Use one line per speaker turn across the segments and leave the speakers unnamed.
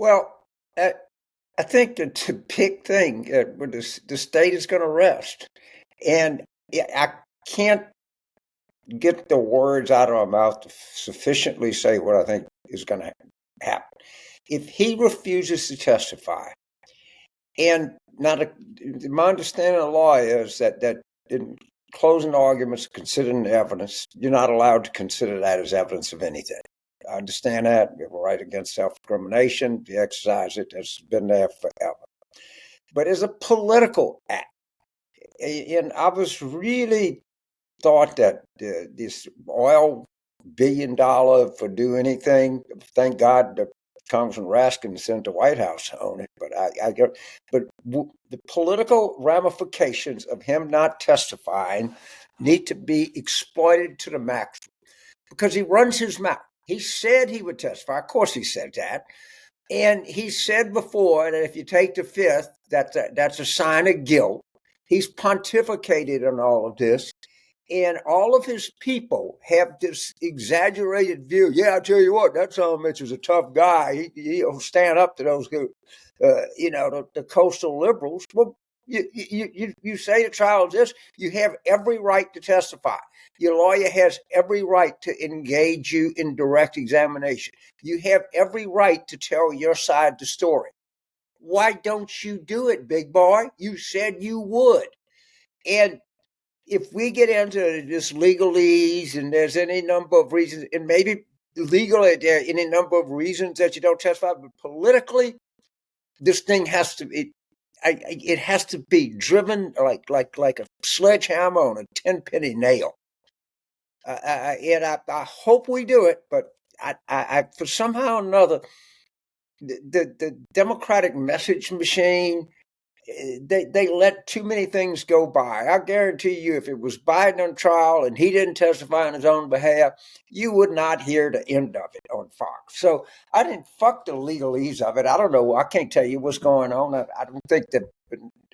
Well, I, I think that the big thing, where the state is going to rest. And I can't get the words out of my mouth to sufficiently say what I think is going to happen. If he refuses to testify, and not a, my understanding of the law is that in closing arguments, considering evidence, you're not allowed to consider that as evidence of anything. I understand that. We have a right against self-incrimination. If you exercise it, that's been there forever. But as a political act, and I was really thought that this oil $1 billion for do anything. Thank God that Congressman Raskin sent the White House on it. But the political ramifications of him not testifying need to be exploited to the max because he runs his mouth. He said he would testify. Of course, he said that. And he said before that if you take the fifth, that's a sign of guilt. He's pontificated on all of this. And all of his people have this exaggerated view. Yeah, I tell you what, that son of a bitch is a tough guy. He'll stand up to those, the coastal liberals. Well, you say the trial is this, you have every right to testify. Your lawyer has every right to engage you in direct examination. You have every right to tell your side of the story. Why don't you do it, big boy? You said you would. And if we get into this legalese and there's any number of reasons, and maybe legally there are any number of reasons that you don't testify, but politically, this thing has to be, it has to be driven like a sledgehammer on a 10-penny nail. And I hope we do it, but I for somehow or another, the Democratic message machine, they let too many things go by. I guarantee you, if it was Biden on trial and he didn't testify on his own behalf, you would not hear the end of it on Fox. So I didn't fuck the legalese of it. I don't know. I can't tell you what's going on. I don't think that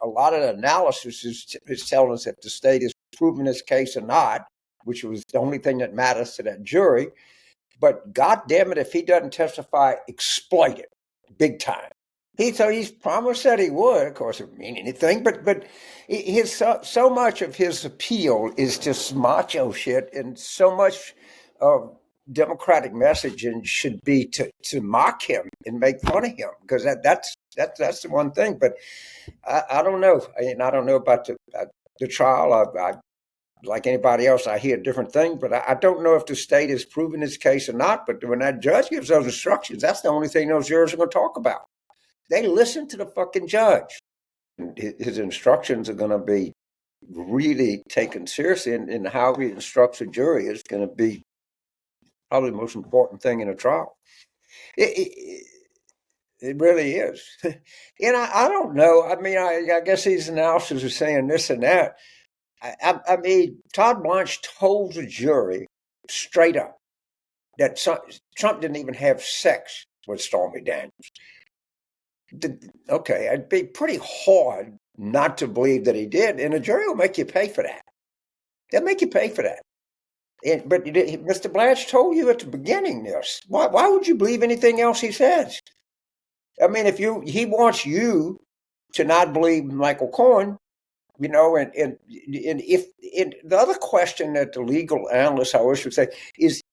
a lot of the analysis is telling us if the state is proving this case or not, which was the only thing that matters to that jury. But God damn it, if he doesn't testify, exploit it big time. He's promised that he would. Of course, it would mean anything, but his so much of his appeal is just macho shit, and so much of Democratic messaging should be to mock him and make fun of him, because that's the one thing. But I don't know. I don't know about the trial. I like anybody else, I hear a different thing, but I don't know if the state has proven this case or not. But when that judge gives those instructions, that's the only thing those jurors are going to talk about. They listen to the fucking judge. His instructions are going to be really taken seriously, and how he instructs a jury is going to be probably the most important thing in a trial. It really is. And I don't know. I mean, I guess these analysis are saying this and that. I mean, Todd Blanche told the jury straight up that Trump didn't even have sex with Stormy Daniels. Okay, it'd be pretty hard not to believe that he did, and the jury will make you pay for that. They'll make you pay for that. But Mr. Blanche told you at the beginning this. Why would you believe anything else he says? I mean, he wants you to not believe Michael Cohen, and if the other question that the legal analysts I wish would say is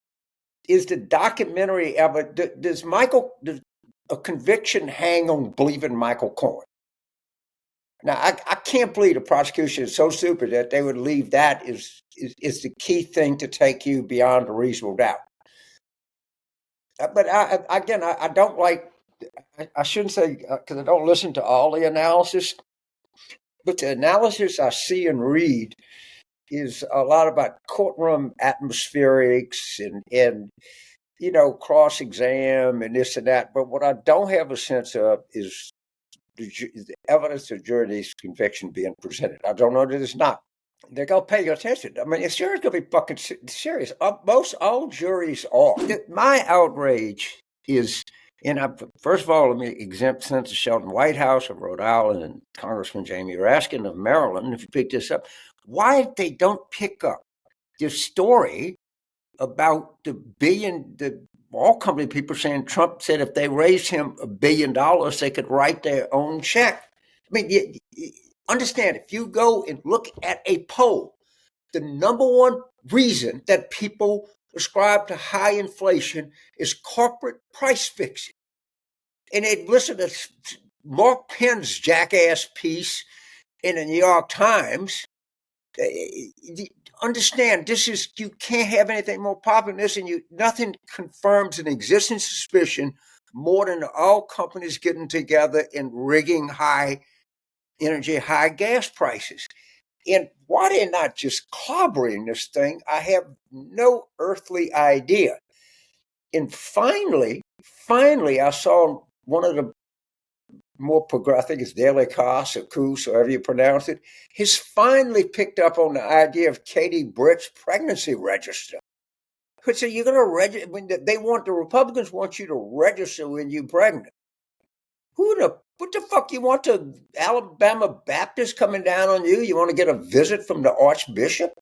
the documentary ever, does a conviction hang on believing Michael Cohen? Now, I can't believe the prosecution is so stupid that they would leave that is the key thing to take you beyond a reasonable doubt. But I don't like, I shouldn't say, because I don't listen to all the analysis, but the analysis I see and read is a lot about courtroom atmospherics and cross-exam and this and that. But what I don't have a sense of is the evidence of jury's conviction being presented. I don't know that it's not. They're going to pay attention. I mean, it's sure going to be fucking serious. Most all juries are. My outrage is, first of all, let me exempt Senator Sheldon Whitehouse of Rhode Island and Congressman Jamie Raskin of Maryland, if you pick this up. Why they don't pick up this story about the oil company people saying Trump said if they raised him $1 billion, they could write their own check. I mean, you understand, if you go and look at a poll, the number one reason that people ascribe to high inflation is corporate price fixing. And it listen to Mark Penn's jackass piece in the New York Times. Understand, this is, you can't have anything more popular than this, and nothing confirms an existing suspicion more than all companies getting together and rigging high energy, high gas prices. And why they're not just clobbering this thing, I have no earthly idea. And finally, I saw one of the more progressive, I think it's Daily Kos or Coos, however you pronounce it, has finally picked up on the idea of Katie Britt's pregnancy register. So you're going to register, when the Republicans want you to register when you're pregnant. What the fuck you want, to Alabama Baptist coming down on you? You want to get a visit from the Archbishop?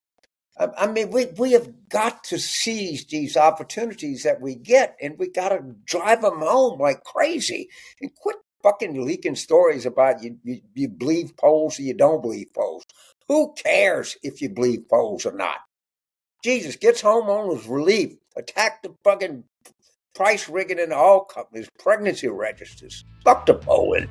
I mean, we have got to seize these opportunities that we get, and we got to drive them home like crazy, and quit fucking leaking stories about you believe polls or you don't believe polls. Who cares if you believe polls or not? Jesus, gets homeowners relief. Attack the fucking price rigging in all companies, pregnancy registers. Fuck the polling.